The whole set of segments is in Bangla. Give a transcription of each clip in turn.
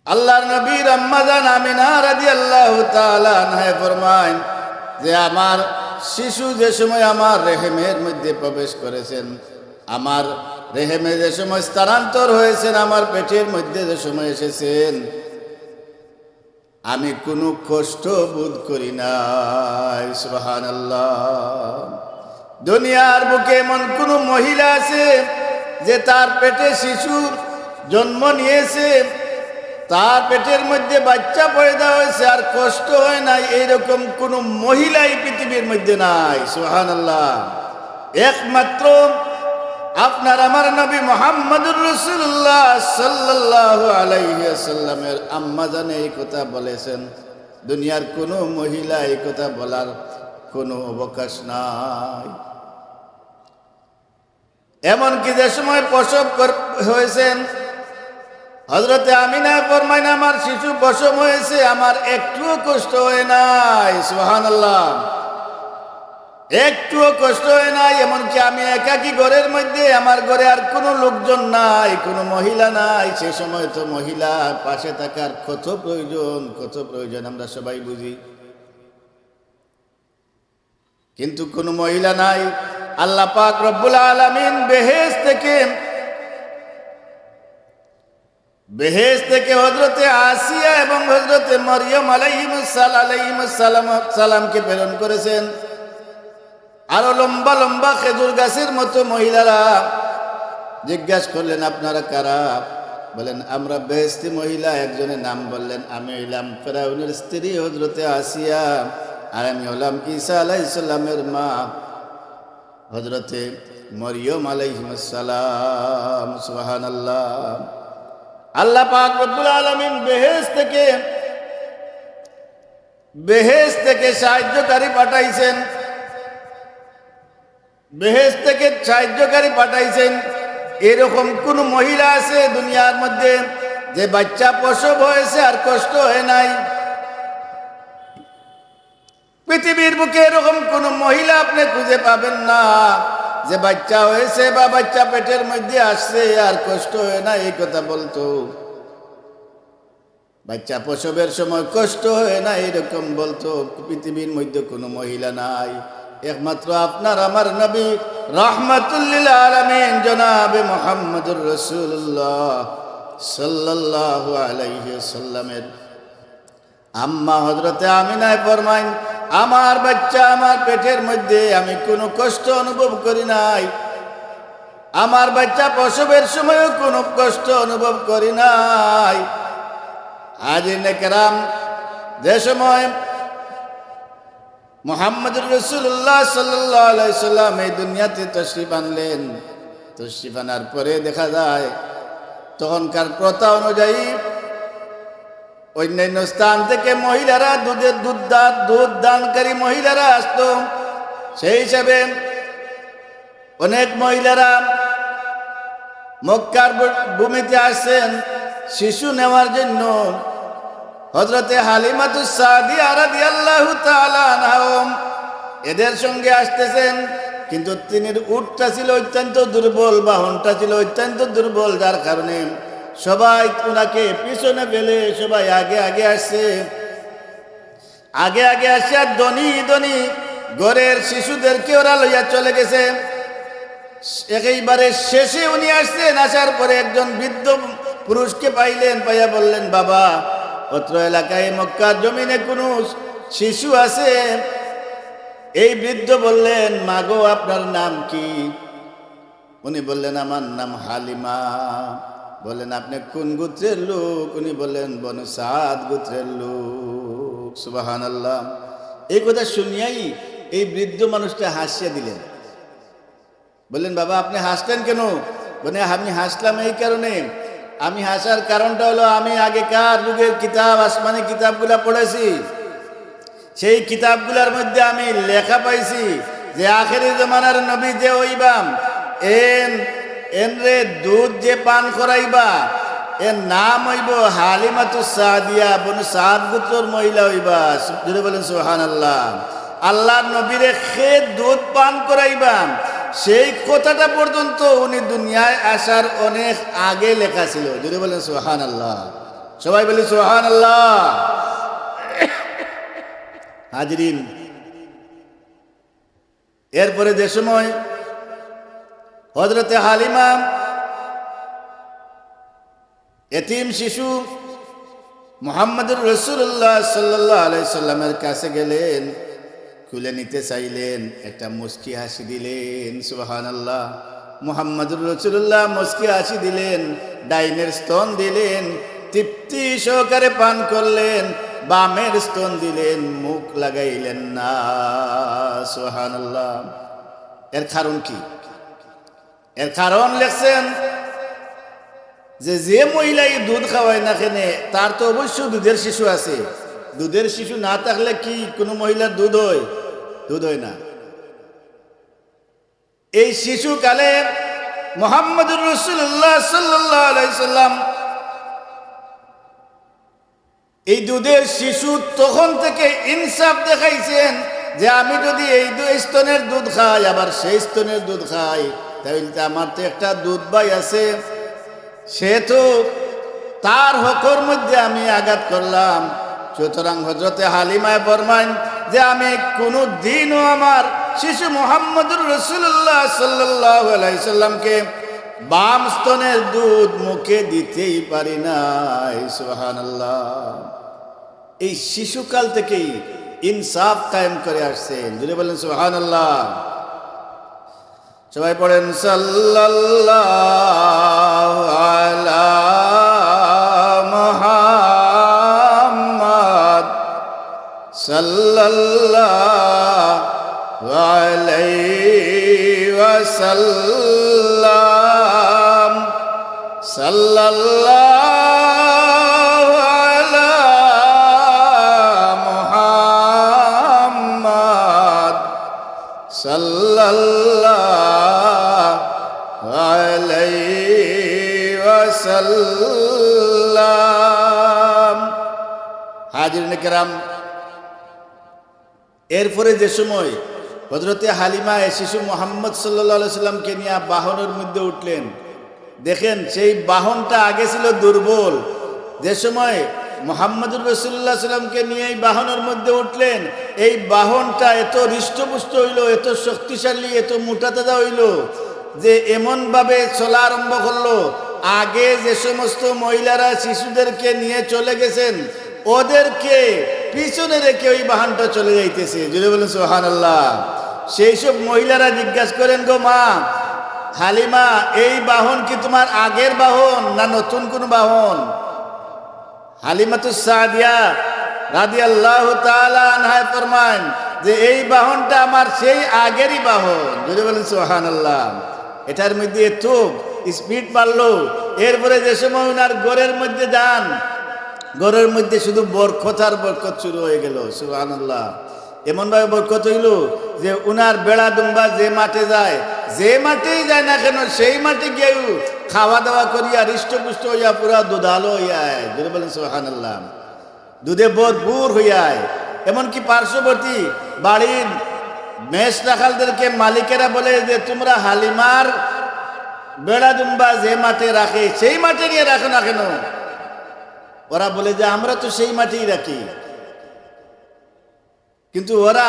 আল্লাহর নবীর আম্মা জান আমিনা রাদিয়াল্লাহু তাআলা আনহা ফরমায় যে আমার শিশু যে সময় আমার রেহেমের মধ্যে প্রবেশ করেছেন, আমার রেহেমে যে সময় স্থানান্তর হয়েছেন, আমার পেটের মধ্যে যে সময় এসেছেন, আমি কোনো কষ্ট বোধ করি নাই। সুবহানাল্লাহ। দুনিয়ার বুকে এমন কোন মহিলা আছে যে তার পেটে শিশু জন্ম নিয়েছে, তার পেটের মধ্যে বাচ্চা পয়দা হয়েছে আর কষ্ট হয় নাই, এইরকম কোন মহিলাই পৃথিবীর মধ্যে নাই। সুবহানাল্লাহ। একমাত্র আপনার আমার নবী মুহাম্মদুর রাসূলুল্লাহ সাল্লাল্লাহু আলাইহি ওয়াসাল্লামের আম্মা জান এই কথা বলেছেন। দুনিয়ার কোনো মহিলা এই কথা বলার কোনো অবকাশ নাই। এমনকি যে সময় প্রসব হয়েছেন, হযরতে আমিনা ফরমায় আমার শিশু প্রসব হয়েছে, আমার একটুও কষ্ট হয় নাই। সুবহানাল্লাহ। একটুও কষ্ট হয় নাই। এমনকি আমি একাকী ঘরের মধ্যে, আমার ঘরে আর কোনো লোকজন নাই, কোনো মহিলা নাই। সে সময় তো মহিলা পাশে থাকার কত প্রয়োজন আমরা সবাই বুঝি, কিন্তু কোনো মহিলা নাই। আল্লাহ পাক রব্বুল আলামিন বেহেশত থেকে হযরতে আসিয়া এবং হযরতে মরিয়ম আলাইহিস সালামকে প্রেরণ করেছেন। আরো লম্বা লম্বা খেজুর গাছের মতো মহিলারা জিজ্ঞাসা করলেন আপনারা কারা? বলেন আমরা বেহেশতি মহিলা। একজনের নাম বললেন আমি হইলাম ফেরাউনের স্ত্রী হযরতে আসিয়া, আর আমি হলাম ঈসা আলাইহিস সালামের মা হযরতে মরিয়ম আলাইহিস সালাম। সুবহানাল্লাহ। আল্লাহ পাক রব্বুল আলামিন বেহেশত থেকে সাহায্যকারী পাঠাইছেন, বেহেশত থেকে সাহায্যকারী পাঠাইছেন। এরকম কোন মহিলা আছে দুনিয়ার মধ্যে যে বাচ্চা প্রসব হয়েছে আর কষ্ট হয় নাই? পৃথিবীর বুকে এরকম কোন মহিলা আপনি খুঁজে পাবেন না যে বাচ্চা হয়েছে বা বাচ্চা পেটের মধ্যে আসছে আর কষ্ট হয় না এই কথা বলতো। বাচ্চা প্রসবের সময় কষ্ট হয় না এরকম বলতো পৃথিবীর মধ্যে কোনো মহিলা নাই। একমাত্র আপনার আমার নবী রাহমাতুল লিল আলামিন জনাবে মুহাম্মদুর রাসূলুল্লাহ সাল্লাল্লাহু আলাইহি ওয়াসাল্লামের আম্মা হযরতে আমিনা ফরমায় আমার বাচ্চা আমার পেটের মধ্যে আমি কোনো কষ্ট অনুভব করি নাই, আমার বাচ্চা প্রসবের সময়ও কোনো কষ্ট অনুভব করি নাই। হাজিরিনে কেরাম, যে সময় মুহাম্মদুর রাসূলুল্লাহ সাল্লাল্লাহু আলাইহি সাল্লাম এই দুনিয়াতে তশরিফ আনলেন, তশরিফ আনার পরে দেখা যায় তখনকার প্রথা অনুযায়ী অন্যান্য স্থান থেকে মহিলারা দুধ দানকারী মহিলারা আসতো। সেই হিসাবে অনেক মহিলারা মক্কার ভূমিতে আসছেন শিশু নেওয়ার জন্য। হযরতে হালিমাতুস সাদিয়া রাদিয়াল্লাহু তাআলা আনহা এদের সঙ্গে আসতেছেন, কিন্তু তিনির উটটা ছিল অত্যন্ত দুর্বল, বাহনটা ছিল অত্যন্ত দুর্বল, যার কারণে সবাই ওনাকে পিছনে ফেলে সবাই আগে আগে আসছে। আগে আগে আসে আর ধনী ঘরের শিশুদেরকে ওরা লইয়া চলে গেছে। একেবারে শেষে উনি আসছেন, আসার পরে একজন বৃদ্ধ পুরুষকে পাইলেন, পাইয়া বললেন বাবা অত্র এলাকায় মক্কার জমিনে কোনো শিশু আছে? এই বৃদ্ধ বললেন মাগো আপনার নাম কি? উনি বললেন আমার নাম হালিমা। বললেন আপনি কোন গোত্রের লোক? উনি বললেন বনু সাদ গোত্রের লোক। সুবহানাল্লাহ। এই কথা শুনিয়াই এই বৃদ্ধ মানুষটা হাসিয়া দিলেন। বললেন বাবা আপনি হাসলেন কেন? বলে আমি হাসলাম এই কারণে, আমি হাসার কারণটা হলো আমি আগেকার যুগের কিতাব, আসমানি কিতাবগুলা পড়েছি। সেই কিতাবগুলার মধ্যে আমি লেখা পাইছি যে আখেরি জমানার নবী যে হইবাম এনরে দুধ যে পান করাইবা এর নাম হইব হালিমাতুস সাদিয়া, বনু সাদ গোত্রের মহিলা হইবা। যদি বলেন সুবহানাল্লাহ। আল্লাহর নবীরে খেয়ে দুধ পান করাইবাম, সেই কথাটা পর্যন্ত উনি দুনিয়ায় আসার অনেক আগে লেখা ছিল। যদি বলেন সুবহানাল্লাহ। সবাই বলি সুবহানাল্লাহ। হাজরিন, এরপরে যে সময় হযরতে হালিমা এতিম শিশু মুহাম্মদুর রাসূলুল্লাহ সাল্লাল্লাহু আলাইহি সাল্লামের কাছে গেলেন, খুলে নিতে চাইলেন, একটা মুস্কি হাসি দিলেন। সুবহানাল্লাহ। মুহাম্মদুর রাসূলুল্লাহ মুস্কি হাসি দিলেন, ডাইনের স্তন দিলেন, তৃপ্তি সহকারে পান করলেন, বামের স্তন দিলেন, মুখ লাগাইলেন না। সুবহানাল্লাহ। এর কারণ কি? এর কারণ লেখছেন যে যে মহিলাই দুধ খাওয়ায় না কেন তার তো অবশ্যই দুধের শিশু আছে। দুধের শিশু না থাকলে কি কোনো মহিলার দুধ হয়? দুধ হয় না। এই শিশুকালে মুহাম্মদুর রাসূলুল্লাহ সাল্লাল্লাহু আলাইহি সাল্লাম এই দুধের শিশু তখন থেকে ইনসাফ দেখাইছেন যে আমি যদি এই স্তনের দুধ খাই আবার সেই স্তনের দুধ খাই তাহলে আমার তো একটা দুধ ভাই আছে, সে তো তার হকের মধ্যে আমি আঘাত করলাম। সুতরাং হযরতে হালিমায় ফরমায় যে আমি কোনো দিনও আমার শিশু মুহাম্মদুর রাসূলুল্লাহ সাল্লাল্লাহু আলাইহি সাল্লামকে বাম স্তনের দুধ মুখে দিতেই পারি নাই। সুবহানাল্লাহ। এই শিশুকাল থেকেই ইনসাফ কায়েম করে আসছেন। যদি বলেন সুবহানাল্লাহ। সবাই পড়েন সাল্লাল্লাহু আলা মুহাম্মদ সাল্লাল্লাহু আলাইহি ওয়াসাল্লাম সাল্লাল্লাহু আলা মুহাম্মদ সাল্লাল্লাহু আলাইহি ওয়াসাল্লাম। হাজিরিন কিরাম, এরপরে যে সময় হযরতে হালিমা শিশু মুহাম্মদ সাল্লাল্লাহু আলাইহি সাল্লামকে নিয়ে বাহনের মধ্যে উঠলেন, দেখেন সেই বাহনটা আগে ছিল দুর্বল। যে সময় মুহাম্মদুর রাসূলুল্লাহ সাল্লামকে নিয়ে এই বাহনের মধ্যে উঠলেন, এই বাহনটা এত হৃষ্টপুষ্ট হইল, এত শক্তিশালী, এত মোটা তাজা হইল যে এমনভাবে চলা আরম্ভ করলো, আগে যে সমস্ত মহিলারা শিশুদেরকে নিয়ে চলে গেছেন ওদেরকে পিছনে রেখে ওই বাহনটা চলে যাইতেছে। যদি বলেন সুবহানাল্লাহ। সেই সব মহিলারা জিজ্ঞাসা করেন, গো মা হালিমা, এই বাহন কি তোমার আগের বাহন না নতুন কোন বাহন? হালিমাতুস সাদিয়া রাদিয়াল্লাহু তাআলা আনহা ফরমান যে এই বাহনটা আমার সেই আগেরই বাহন। যদি বলেন সুবহানাল্লাহ। এটার মধ্যে এত স্পিড বাড়লো, এরপরে যে সময় ওনার ঘরের মধ্যে যান, ঘরের মধ্যে শুধু বরকত আর বরকত শুরু হয়ে গেল। সুবহানাল্লাহ। এমনভাবে বরকত হইল যে উনার বেড়া দুম্বা যে মাঠে যায়, যে মাঠেই যায় না কেন সেই মাঠে গিয়েও খাওয়া দাওয়া করিয়া হৃষ্টপুষ্ট হইয়া পুরা দুধালো হইয়ায়। যদি বলেন সুবহানাল্লাহ। দুধে ভরপুর হইয়ায়। এমনকি পার্শ্ববর্তী বাড়ির মেষ রাখালদেরকে মালিকেরা বলে যে তোমরা হালিমার বেড়া দুম্বা যে মাঠে রাখে সেই মাঠে গিয়ে রাখো না কেন? ওরা বলে যে আমরা তো সেই মাঠেই রাখি, কিন্তু ওরা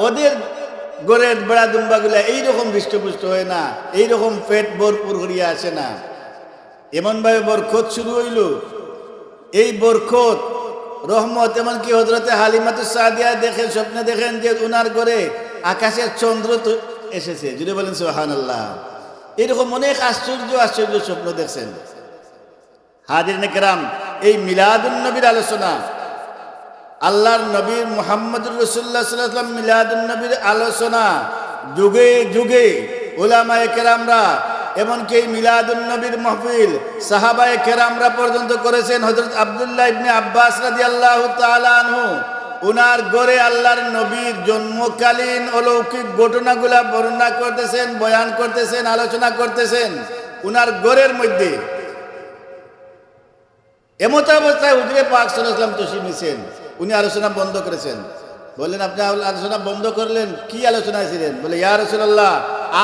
ওদের গড়ের বেড়া দুম্বা গুলা এইরকম হৃষ্টপুষ্ট হয় না, এইরকম পেট ভরপুর করিয়া আসে না। এমনভাবে বরকত শুরু হইল। এই বরকত রহমত এমনকি হযরতে হালিমাতুস সাদিয়া দেখেন, স্বপ্নে দেখেন যে উনার ঘরে আকাশের চন্দ্র তো এসেছে। যদি বলেন সুবহানাল্লাহ। এরকম অনেক আশ্চর্য আশ্চর্য স্বপ্ন দেখছেন। হাজিরিন কিরাম, এই মিলাদুন নবীর আলোচনা, আল্লাহর নবীর মুহাম্মদুর রাসূলুল্লাহ সাল্লাল্লাহু আলাইহি ওয়াসাল্লাম মিলাদুন নবীর আলোচনা যুগে যুগে উলামায়ে কেরামরা, এমনকি এই মিলাদুন নবীর মাহফিল সাহাবায়ে কেরামরা পর্যন্ত করেছেন। হযরত আব্দুল্লাহ ইবনে আব্বাস রাদিয়াল্লাহু তাআলা আনহু উনার ঘরে আল্লাহর নবীর জন্মকালীন অলৌকিক ঘটনাগুলা বর্ণনা করতেছেন, বয়ান করতেছেন, আলোচনা করতেছেন উনার ঘরের মধ্যে। এমত অবস্থায় হুজুরে পাক সাল্লাল্লাহু আলাইহি ওয়াসাল্লাম তশরিফ নিয়েছেন, উনি আলোচনা বন্ধ করেছেন। বললেন, আপনি আলোচনা বন্ধ করলেন, কি আলোচনা ছিলেন? বলে, ইয়া রাসূলুল্লাহ,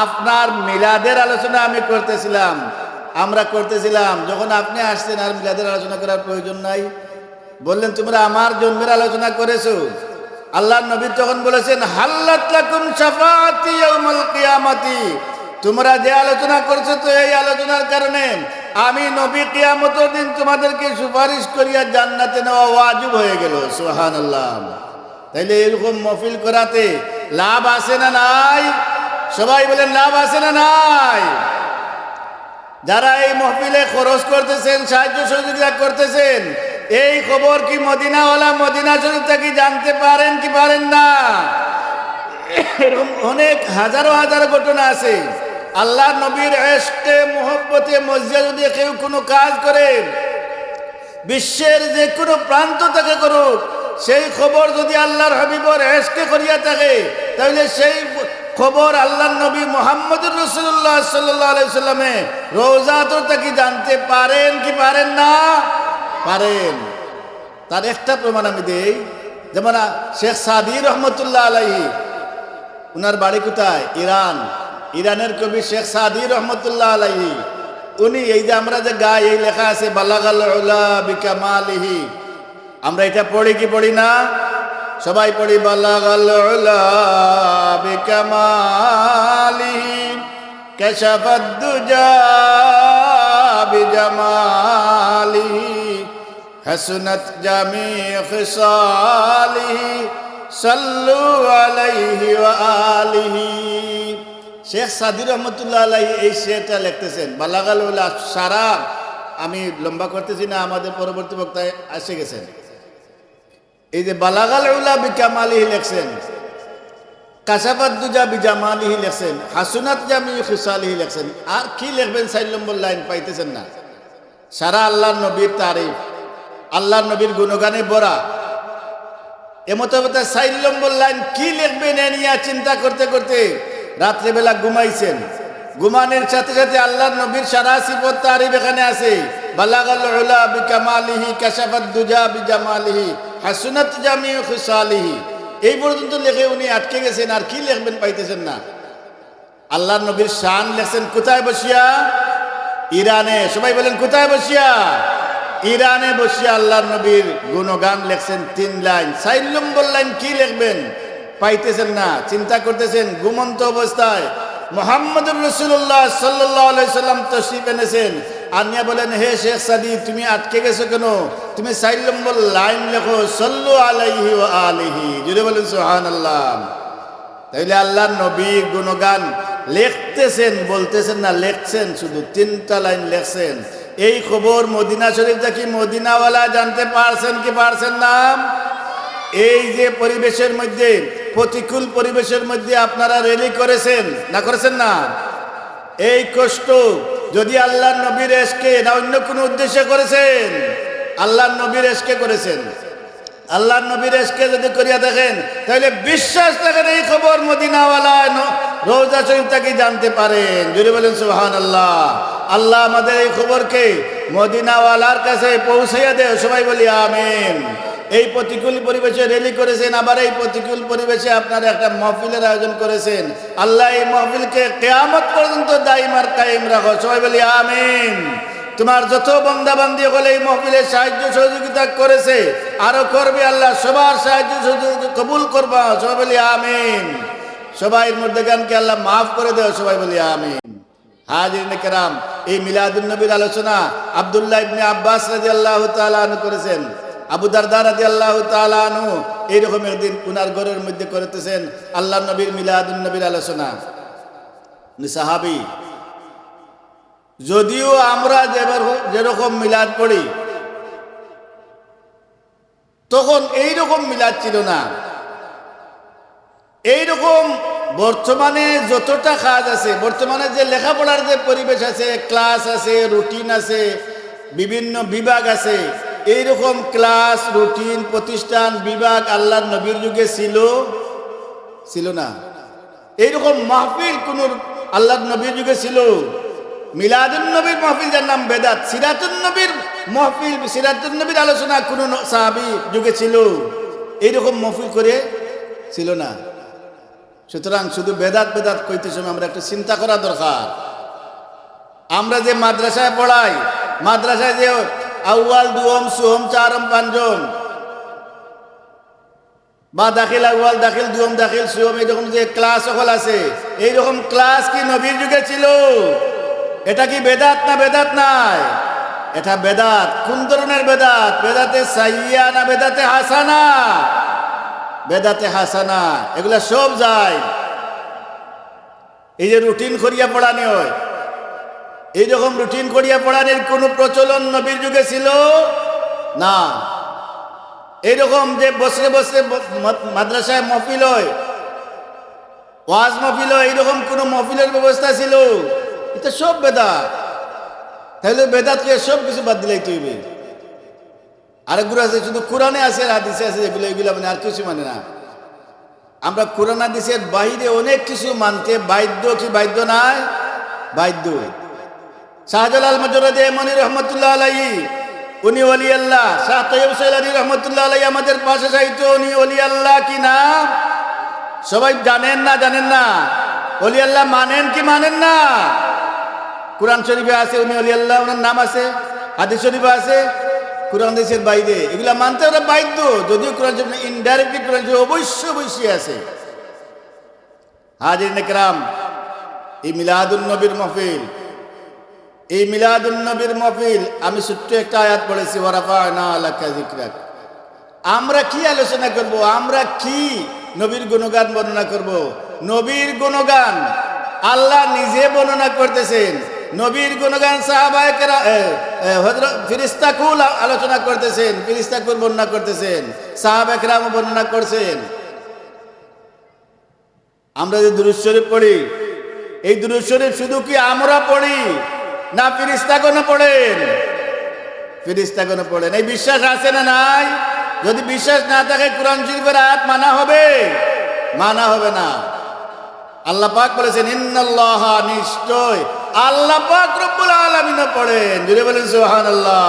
আপনার মিলাদের আলোচনা আমি করতেছিলাম। আমরা করতেছিলাম, যখন আপনি আসছেন আর মিলাদের আলোচনা করার প্রয়োজন নাই। বললেন তোমরা আমার জন্মের আলোচনা করেছো। আল্লাহ নবী তখন বলেছেন হাল্লাত লাকুম শাফাআতি ইয়াউমাল কিয়ামাতি, তোমরা যে আলোচনা করছো তো এই আলোচনার কারণে আমি নবী কিয়ামতের দিন তোমাদেরকে সুপারিশ করিয়া জান্নাতে নেওয়া ওয়াজিব হয়ে গেল। সুবহানাল্লাহ। তাইলে এরকম মহফিল করাতে লাভ আছে না নাই? সবাই বলেন লাভ আছে না নাই? যারা এই মহফিলে খরচ করতেছেন, সাহায্য সহযোগিতা করতেছেন, এই খবর কি মদিনাওয়ালা মদিনা শরীফ থেকে জানতে পারেন কি পারেন না? এরকম অনেক হাজারো হাজারো ঘটনা আছে। আল্লাহ নবীর ইশকে মুহাব্বতে মজিয়া যদি কেউ কোনো কাজ করে, বিশ্বের যে কোনো প্রান্ত থেকে করুক, সেই খবর যদি আল্লাহর হাবিবর ইশকে করিয়া থাকে, তাহলে সেই খবর আল্লাহর নবী মুহাম্মদুর রাসূলুল্লাহ সাল্লাল্লাহু আলাইহি সাল্লামে রওজাতুল তাকি জানতে পারেন কি পারেন না? পারেন। তার একটা প্রমাণ আমি দেই। যেমন শেখ সাদি রহমতুল্লাহ আলাইহি, উনার বাড়ি কোথায়? ইরান। ইরানের কবি শেখ সাদি রহমতুল্লাহ আলাইহি, উনি এই যে আমরা যে গাই, এই লেখা আছে বালাগাল উলা বিকামালিহি, আমরা এটা পড়ি কি পড়ি না? সবাই পড়ি বালাগাল উলা বিকামালিহি কাশাফাদ দুজা বিজামালিহি হাসনাত জামি খিসালিহি সাল্লু আলাইহি ওয়া আলিহি। শেখ সাদি রহমতুল্লাহ আলাইহি এই শেরটা লিখতেছেন বালাগাল উলা। সারা আমি লম্বা করতেছি না, আমাদের পরবর্তী বক্তায় এসে গেছেন। এই যে বালাগাল উলা বিকামালিহি লেখছেন, কাশাফাত দুজা বিজামালিহি লেখছেন, হাসনাত জামি খিসালিহি লেখছেন। আর কি লিখবেন? 4 নম্বর লাইন পাইতেছেন না। সারা আল্লাহর নবীর তারিফ, আল্লাহর নবীর গুণগানে ভরা। এমতো 4 নম্বর লাইন কি লিখবেন এ নিয়ে চিন্তা করতে করতে রাত্রেবেলা ঘুমাইছেন। ঘুমানোর সাথে সাথে আল্লাহর নবীর সারা সিফত তারিফ এখানে আছে। বালাগাল উলা বিকামালিহি কাশাফাত দুজা বিজামালিহি হাসনাত জামি খিসালিহি, এই পর্যন্ত লিখে উনি আটকে গেছেন। আর কি লিখবেন পাইতেছেন না। আল্লাহর নবীর শান লেখছেন কোথায় বসিয়া? ইরানে। সবাই বলেন কোথায় বসিয়া? ইরানে বসিয়া আল্লাহর নবীর গুণগান লেখছেন 3 লাইন। 4 নম্বর লাইন কি লিখবেন পাইতেছেন না। চিন্তা করতেছেন ঘুমন্ত অবস্থায় মুহাম্মদুর রাসূলুল্লাহ সাল্লাল্লাহু আলাইহি সাল্লাম তশরিফ এনেছেন। আনিয়া বলেন হে শেখ সাদি, তুমি আটকে গেছো কেন? তুমি 4 নম্বর লাইন লেখো সাল্লু আলাইহি ওয়া আলিহি। জুড়ে বলেন সুবহানাল্লাহ। তাইলে আল্লাহর নবীর গুণগান লিখতেছেন, বলতেছেন না, লিখছেন। শুধু 3টা লাইন লিখছেন। এই খবর মদিনা শরীফ থেকে মদিনাওয়ালা জানতে পারছেন কি পারছেন না? এই যে পরিবেশের মধ্যে, প্রতিকূল পরিবেশের মধ্যে আপনারা র্যালি করেছেন না করেছেন না? এই কষ্ট যদি আল্লাহর নবীর ইশকে না অন্য কোনো উদ্দেশ্যে করেছেন? আল্লাহর নবীর ইশকে করেছেন। আল্লাহর নবীর ইশকে যদি করিয়া দেখেন, তাহলে বিশ্বাস থাকেন এই খবর মদিনাওয়ালা রওজা শরীফ থেকে জানতে পারেন। জুড়ে বলেন সুবহানাল্লাহ। আল্লাহ আমাদের এই খবরকে মদিনাওয়ালার কাছে পৌঁছাইয়া দেয়। সবাই বলি আমিন। এই প্রতিকূল পরিবেশে র্যালি করেছেন, আবার এই প্রতিকূল পরিবেশে আপনারা একটা মাহফিলের আয়োজন করেছেন। আল্লাহ এই মাহফিলকে কিয়ামত পর্যন্ত দাইম আর কায়েম রাখো। সবাই বলি আমিন। তোমার যত বান্দাবান্দি হলে এই মাহফিলে সাহায্য সহযোগিতা করেছে, আরো করবে, আল্লাহ সবার সাহায্য সহযোগিতা কবুল করবা। সবাই বলি আমিন। সবাই মধ্যে গানকে আল্লাহ মাফ করে দেও। সবাই বলি আমিন। হাজিরিনে কেরাম, এই মিলাদুন নবীর আলোচনা আব্দুল্লাহ ইবনে আব্বাস রাদিয়াল্লাহু তাআলা আনহু করেছেন। আবু দারদা রাদিয়াল্লাহু তাআলা আনহু এইরকম একদিন উনার ঘরের মধ্যে করতেছেন আল্লাহ নবীর মিলাদুন নবীর আলোচনা। সাহাবী, যদিও আমরা যেরকম মিলাদ পড়ি, তখন এইরকম মিলাদ ছিল না। এইরকম বর্তমানে যতটা কাজ আছে, বর্তমানে যে লেখাপড়ার যে পরিবেশ আছে, ক্লাস আছে, রুটিন আছে, বিভিন্ন বিভাগ আছে, এইরকম ক্লাস, রুটিন, প্রতিষ্ঠান, বিভাগ আল্লাহর নবীর যুগে ছিল না। এইরকম মাহফিল কোন আল্লাহর নবীর যুগে ছিল? মিলাদুন নবীর মাহফিল, যার নাম বেদাত। সিরাতুন নবীর মাহফিল, সিরাতুন নবীর আলোচনা কোন সাহাবী যুগে ছিল? এইরকম মাহফিল করে ছিল না। সুতরাং শুধু বেদাত বেদাত কইতে সময় আমরা একটা চিন্তা করা দরকার। আমরা যে মাদ্রাসায় পড়াই, মাদ্রাসায় যে আউয়াল দুম সুহম চারম পাঞ্জম বা দাখিল আউয়াল দাখিল দুম দাখিল সুহম এইরকম যে ক্লাস সকল আছে, এইরকম ক্লাস কি নবীর যুগে ছিল? এটা কি বেদাত না বেদাত নাই? এটা বেদাত। কোন ধরনের বেদাত? বেদাতে সাইয়া না বেদাতে হাসানা? বেদাতে হাসানা। এগুলা সব যায়। এই যে রুটিন করিয়া পড়ানি হয়, এইরকম রুটিন করিয়া পড়ানোর কোনো প্রচলন নবীর যুগে ছিল না। এইরকম যে বসে বসে মাদ্রাসায় মহফিল হয়, ওয়াজ মহফিল হয়, এইরকম কোনো মহফিলের ব্যবস্থা ছিল? এটা সব বেদাত। তাহলে বেদাতকে সব কিছু বাদ দিলেই তৈরি। আরেকগুলো আছে শুধু কোরআনে আছে আর হাদিসে আছে, এগুলো এগুলো মানে আর কিছু মানে না। আমরা কোরআন হাদিসের বাইরে অনেক কিছু মানতে বাধ্য। কি বাধ্য নাই? বাধ্য। শাহজালাল মজরুদ্দে এমনি রহমতুল্লাহ আলাইহি, উনি ওলি আল্লাহ। শাহ তৈয়ব সৈলানি রহমতুল্লাহ আলাইহি আমাদের পাশে সাহিত্য, উনি ওলি আল্লাহ কি না সবাই জানেন না? জানেন না? ওলি আল্লাহ মানেন কি মানেন না? কোরআন শরীফে আছে উনি ওলি আল্লাহ, ওনার নাম আছে। হাদিস শরীফে আছে। কোরআন হাদিসের বাইরে এগুলা মানতে ওরা বাধ্য। যদিও কোরআন শরীফ ইনডাইরেক্টলি কোরআন শরীফ অবশ্যই অবশ্যই আছে। হাজিরিন ইকরাম, এই মিলাদুন নবীর মাহফিল, এই মিলাদুন নবীর মাহফিল আমি ছোট্ট একটা আয়াত পড়েছি, ওয়ারাফা'না লাকা যিকরাক। আমরা কি আলোচনা করব? আমরা কি নবীর গুণগান বর্ণনা করব? নবীর গুণগান আল্লাহ নিজে বর্ণনা করতেছেন। নবীর গুণগান সাহাবায়ে কেরাম হযরত ফেরেশতাকুল আলোচনা করতেছেন, ফেরেশতাকুল বর্ণনা করতেছেন, সাহাবায়ে কেরাম বর্ণনা করছেন। আমরা যে দুরূদ শরীফ পড়ি, এই দুরূদ শরীফ শুধু কি আমরা পড়ি না ফেরেশতাগণ পড়েন? ফেরেশতাগণ পড়েন। এই বিশ্বাস আছে না নাই? যদি বিশ্বাস না থাকে কোরআন শরীফের আয়াত মানা হবে? মানা হবে না। আল্লাহ পাক বলেছেন ইন্নাল্লাহা, নিশ্চয় আল্লাহ পাক রব্বুল আলামিন পড়েন। জুড়ে বলেন সুবহানাল্লাহ।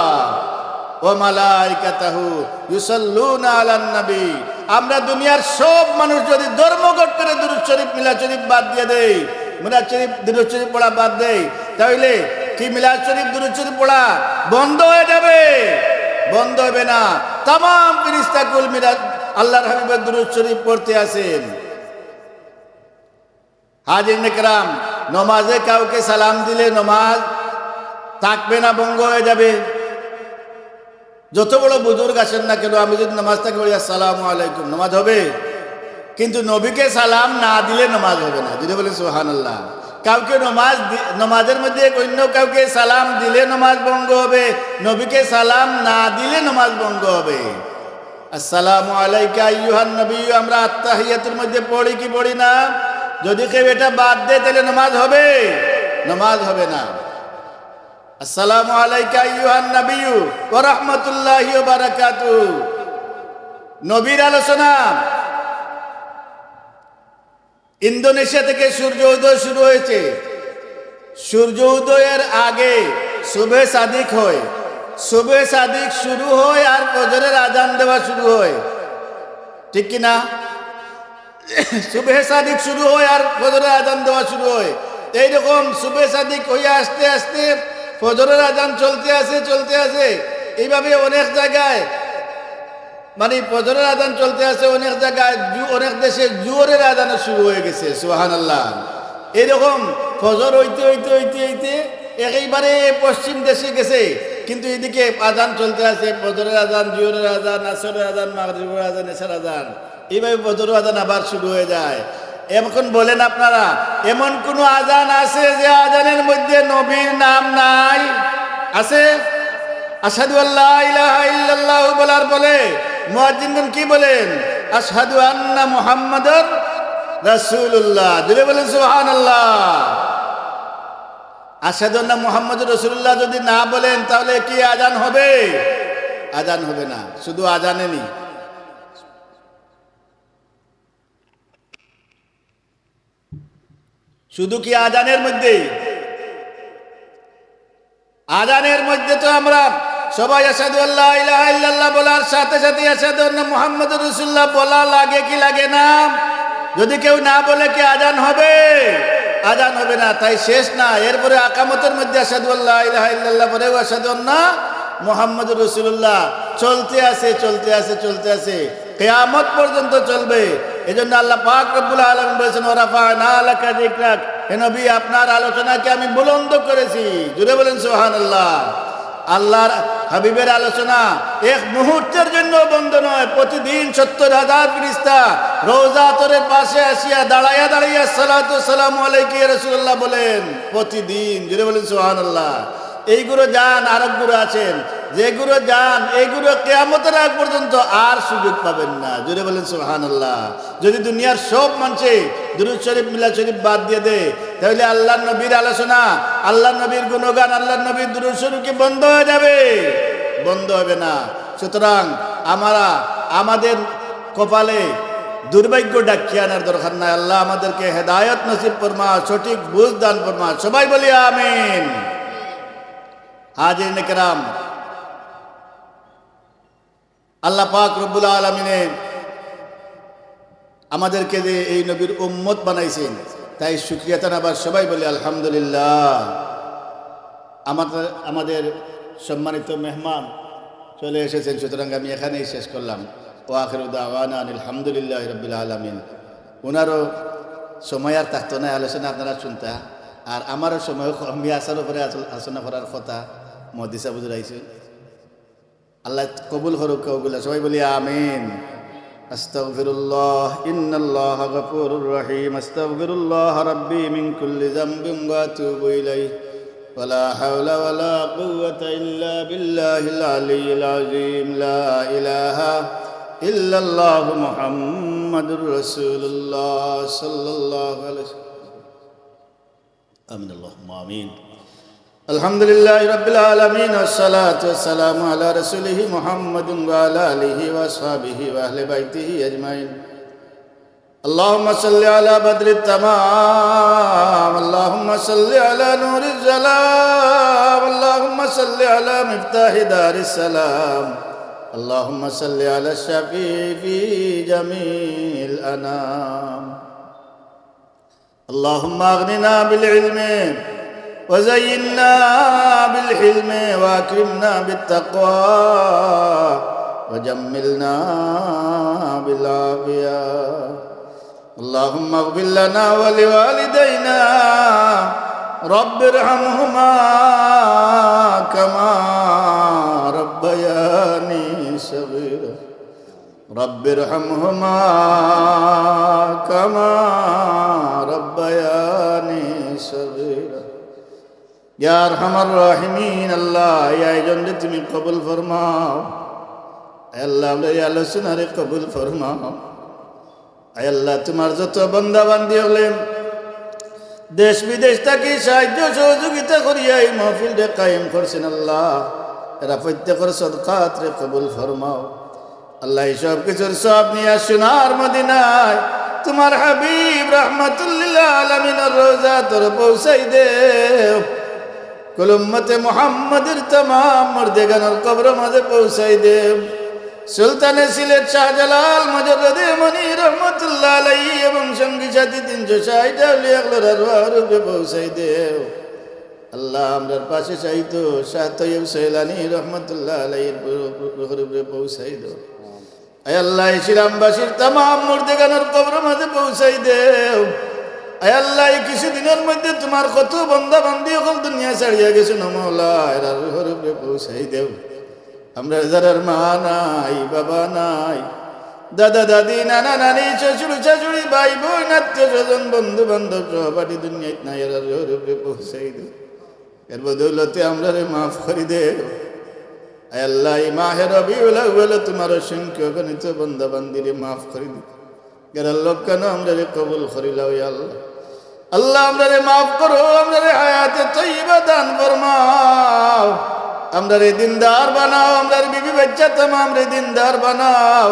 ওয়া মালাইকাতাহু ইউসাল্লুনা আলান নবী। আমরা দুনিয়ার সব মানুষ যদি ধর্মঘট করে দুরূদ শরীফ মিলাদ শরীফ বাদ দিয়ে দেই, মিলাদ শরীফ দুরূদ শরীফ পড়া বাদ দেই, তাহলে কি মিলাদ শরীফ দুরূদ শরীফ পড়া বন্ধ হয়ে যাবে? বন্ধ হবে না। তামাম ফেরেশতাকুল মিলাদ আল্লাহর হাবিবের দুরূদ শরীফ পড়তে আছেন। হাজিরিন ইকরাম, নমাজে কাউকে সালাম দিলে নমাজ থাকবে না, ভঙ্গ হয়ে যাবে। যত বড় বুজুর্গ আসেন না কেন, আমি যদি নামাজ থাকি বলি আসসালামু আলাইকুম, নামাজ হবে। কিন্তু নবীকে সালাম না দিলে নামাজ হবে না। যদি বলেন সুবহানাল্লাহ। কাউকে নমাজের মধ্যে অন্য কাউকে সালাম দিলে নামাজ ভঙ্গ হবে, নবীকে সালাম না দিলে নামাজ ভঙ্গ হবে। আসসালামু আলাইকা আইয়ুহান নবী আমরা আত্তাহিয়াতুর মধ্যে পড়ি কি পড়ি না? যদি কেউ এটা বাদ দেয় তাহলে নামাজ হবে? নামাজ হবে না। আসসালামু আলাইকা আইয়ুহান নবী ওয়া রাহমাতুল্লাহি ওয়া বারাকাতুহু। নবীর আলোচনা ইন্দোনেশিয়া থেকে সূর্য উদয় শুরু হয়েছে। সূর্য উদয়ের আগে সুবহে সাদিক হয়, সুবহে সাদিক শুরু হয় আর ফজরের আজান দেওয়া শুরু হয়, ঠিক কি না? সুবহে সাদিক শুরু হয় আর ফজরের আজান দেওয়া শুরু হয়। এইরকম সুবহে সাদিক হইয়া আস্তে আস্তে ফজরের আজান চলতে আছে। এইভাবে অনেক জায়গায় মানে ফজরের আজান চলতে আছে, অনেক জায়গায় অনেক দেশে জোহরের আজান শুরু হয়ে গেছে। সুবহানাল্লাহ। এরকম ফজর হইতে একেবারে পশ্চিম দেশে গেছে, কিন্তু এদিকে আজান চলতে আছে, ফজরের আজান, জোহরের আজান, আসরের আজান, মাগরিবের আজান, এশার আজান, এইভাবে ফজরের আজান আবার শুরু হয়ে যায়। এখন বলেন আপনারা, এমন কোন আজান আছে যে আজানের মধ্যে নবীর নাম নাই? আছে? আশহাদু আল্লা ইলাহা ইল্লাল্লাহ বলার বলে মুয়াজ্জিনগণ কি বলেন? আশহাদু আন্না মুহাম্মাদুর রাসূলুল্লাহ। যদি বলেন সুবহানাল্লাহ। আশহাদু আন্না মুহাম্মাদুর রাসূলুল্লাহ যদি না বলেন তাহলে কি আজান হবে? আজান হবে না। শুধু আজানে নেই, শুধু কি আজানের মধ্যে? আজানের মধ্যে তো আমরা সবাই আশহাদু আল্লা ইলাহা ইল্লাল্লাহ বলার সাথে সাথে আশহাদু আন্না মুহাম্মাদুর রাসূলুল্লাহ বলা লাগে কি লাগে না? যদি কেউ না বলে কি আজান হবে? আজান হবে না, তাই শেষ না। এরপরে আকামতের মধ্যে আশহাদু আল্লা ইলাহা ইল্লাল্লাহ পরে আশহাদু আন্না মুহাম্মাদুর রাসূলুল্লাহ চলতে আছে চলতে আছে চলতে আছে, কিয়ামত পর্যন্ত চলবে। এজন্য আল্লাহ পাক রব্বুল আলামিন বলেছেন ওয়া রাফা'না লাকা যিকরাক, হে নবী আপনার আলোচনাকে আমি বুলন্দ করেছি। জুড়ে বলেন সুবহানাল্লাহ। আল্লাহর হাবিবের আলোচনা এক মুহূর্তের জন্য বন্ধ নয়। প্রতিদিন ৭০,০০০ ফেরেশতা রওজা তোরের পাশে আসিয়া দাঁড়াইয়া দাঁড়াইয়া সালাতু সালামু আলাইকা ইয়া রাসূলুল্লাহ বলেন প্রতিদিন। জুড়ে বলেন সুবহানাল্লাহ। এইগুলো যান, আরেকগুলো আছেন যেগুলো যান, এইগুলো কিয়ামতের আগ পর্যন্ত আর সুযোগ পাবেন না। জুড়ে বলেন সুবহানাল্লাহ। যদি দুনিয়ার সব মানুষে দুরূদ শরীফ মিলাদ শরীফ বাদ দিয়ে দেয়, তাহলে আল্লাহর নবীর আলোচনা, আল্লাহর নবীর গুণগান, আল্লাহর নবীর দুরূদ শরীফ কি বন্ধ হয়ে যাবে? বন্ধ হবে না। সুতরাং আমাদের কপালে দুর্ভাগ্য ডাকিয়ে আনার দরকার নাই। আল্লাহ আমাদেরকে হেদায়েত নসিব ফরমা, সঠিক বুঝ দান ফরমা। সবাই বলি আমিন। হাজিরিন কিরাম, আল্লাহ পাক রব্বুল আলামিনে আমাদেরকে যে এই নবীর উম্মত বানাইছেন, তাই শুকরিয়া জানাবার সবাই বলি আলহামদুলিল্লাহ। আমাদের সম্মানিত মেহমান চলে এসেছেন, সুতরাং আমি এখানেই শেষ করলাম। ও আখিরু দাওয়ানা আলহামদুলিল্লাহি রাব্বিল আলামিন। ওনারও সময় আর থাকতো না আলোচনা আপনারা শুনতা, আর আমারও সময় আমি আসার উপরে আলোচনা করার কথা মহদিসা বুঝে রাইছে। আল্লাহ কবুল করুক ওগুলা। সবাই বলি আমিন। আস্তাগফিরুল্লাহ ইন্নাল্লাহা গফুরুর রহিম। আস্তাগফিরুল্লাহ রাব্বি মিন কুল্লি যামবিন ওয়া আতুবু ইলাইহি ওয়া লা হাওলা ওয়া লা কুওয়াতা ইল্লা বিল্লাহিল আলিয়্যিল আযীম। লা ইলাহা ইল্লাল্লাহ মুহাম্মাদুর রাসূলুল্লাহ সাল্লাল্লাহু আলাইহি ওয়াসাল্লাম। আমিন আল্লাহুম্মা আমিন। আলহামদুলিল্লাহি রাব্বিল আলামিন ওয়াসসালাতু ওয়াসসালামু আলা রাসূলিহি মুহাম্মাদিন ওয়া আলা আলিহি ওয়া আসহাবিহি ওয়া আহলি বাইতিহি আজমাইন। আল্লাহুম্মা সাল্লি আলা বদরিত তামাম, আল্লাহুম্মা সাল্লি আলা নূরিজ জালাম, আল্লাহুম্মা সাল্লি আলা মিফতাহি দারিস সালাম, আল্লাহুম্মা সাল্লি আলা শাফিঈ ফি জামিল আনাম। আল্লাহুম্মা আগনিনা বিল ইলমি وزينا بالحلم واكرمنا بالتقوى وجملنا بالعافية. اللهم اغفر لنا ولوالدينا رب ارحمهما كما ربياني صغيرا رب ارحمهما كما ربياني صغيرا ইয়া আরহামার রাহিমিন। আল্লাহ এই আয়োজনকে তুমি কবুল ফরমাও। আল্লাহ আমরা এই আলোচনারে কবুল ফরমাও। আল্লাহ তোমার যত বান্দা বান্দি হলেন দেশ বিদেশ থেকে সাহায্য সহযোগিতা করিয়া এই মাহফিলটা কায়েম করছেন, আল্লাহ এরা প্রত্যেকের সদকাত রে কবুল ফরমাও। আল্লাহ এই সব কিছুর সব নিয়ে সোনার মদিনায় তোমার হাবিব রাহমাতুল্লিল আলামিনের রওজা তোর পৌঁছাই দেও। কুল উম্মতে মুহাম্মাদের तमाम মর্দেগানের কবর মাঝে পৌঁছাই দেব। সুলতানে সিলেট শাহজালাল মুজাদ্দিদ মনি রহমাতুল্লাহ আলাইহি এবং সঙ্গী সাথী 360 আউলিয়া আল্লাহর রূপে পৌঁছাই দেও। আল্লাহ আমরার পাশে চাইতো শাহ তৈয়ব সৈলানি রহমাতুল্লাহ আলাইহির রূপে পৌঁছাই দেও। আয় আল্লাহ ইসলামবাসীর तमाम মর্দেগানের কবর মাঝে পৌঁছাই দেও। আয় আল্লাহ এই কিছুদিনের মধ্যে তোমার কত বান্দা বান্দি সকল দুনিয়া ছাড়িয়া গেছে না মওলা, এরা রূপে পৌঁছাই দেও। আমরা যারার মা নাই, বাবা নাই, দাদা দাদি, নানা নানি, শ্বশুর শাশুড়ি, ভাই বোন, আত্মীয় স্বজন, বন্ধু বান্ধব সহপাঠী দুনিয়ায় নাই, এরা রূপে পৌঁছাই দেও। এর বদৌলতে আমরা মাফ করে দেও। আয় আল্লাহ এই মাহে রবিউল আউয়াল তোমার অসংখ্য গণিত বান্দা বান্দিরে মাফ করে দিও। এরা লোক কেন আমরা কবুল করিলাও আল্লাহ। আল্লাহ আমরা মাফ করো, আমরা হায়াতে তৈবা দান ফরমাও। আমরা দিনদার বানাও, আমরা বিবি বাচ্চা तमाम দিনদার বানাও।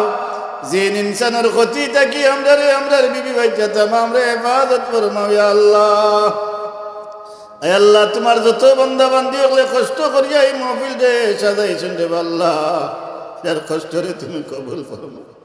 জিন ইনসানের ক্ষতি থাকি আমরা বিবি বাচ্চা तमाम হেফাজত ফরমাও ইয়া আল্লাহ। আয় আল্লাহ তোমার যত বান্দা বান্দি হলে কষ্ট করিয়া এই মাহফিল রে সাজাইছেন রে আল্লাহ, যার কষ্ট রে তুমি কবুল ফরমাও।